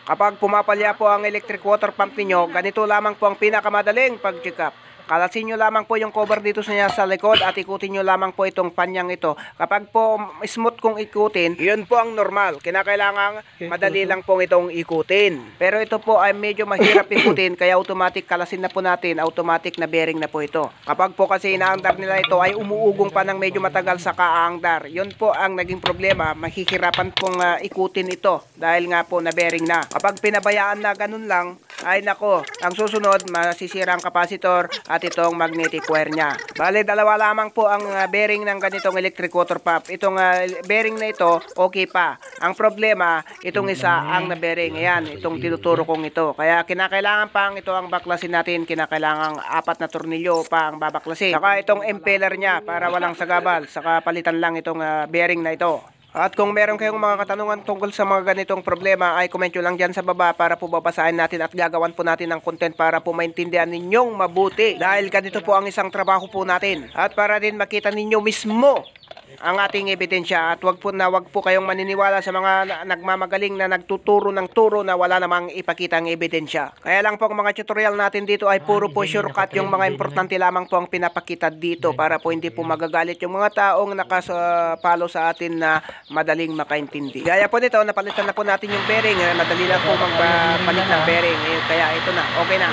Kapag pumapalya po ang electric water pump ninyo, ganito lamang po ang pinakamadaling pag-check up. Kalasin nyo lamang po yung cover dito sa likod at ikutin nyo lamang po itong panyang ito. Kapag po smooth kong ikutin, yun po ang normal. Kinakailangan madali lang pong itong ikutin. Pero ito po ay medyo mahirap ikutin, kaya automatic kalasin na po natin, automatic na bearing na po ito. Kapag po kasi inaandar nila ito ay umuugong pa ng medyo matagal sa kaandar. Yun po ang naging problema, mahihirapan pong ikutin ito dahil nga po na bearing na. Kapag pinabayaan na ganun lang, ay nako, ang susunod masisira ang kapasitor at itong magnetic wire niya. Bale, dalawa lamang po ang bearing ng ganitong electric water pump. Itong bearing na ito, okay pa. Ang problema, itong isa ang na bearing. Ayan, itong tinuturo kong ito. Kaya kinakailangan pang ito ang baklasin natin. Kinakailangan 4 na tornilyo pa ang babaklasin. Saka itong impeller niya para walang sagabal. Saka palitan lang itong bearing na ito. At kung meron kayong mga katanungan tungkol sa mga ganitong problema ay comment nyo lang dyan sa baba para po babasahin natin at gagawan po natin ng content para po maintindihan ninyong mabuti. Dahil ganito po ang isang trabaho po natin. At para din makita ninyo mismo ang ating ebidensya at wag po kayong maniniwala sa mga nagmamagaling na nagtuturo ng turo na wala namang ipakitang ebidensya. Kaya lang po ang mga tutorial natin dito ay puro po shortcut, yung mga importante lamang po ang pinapakita dito para po hindi po magagalit yung mga taong nakapalo sa atin na madaling makaintindi. Gaya po nito, napalitan na po natin yung bearing, madali lang po magpalit ng bearing, kaya ito na, okay na.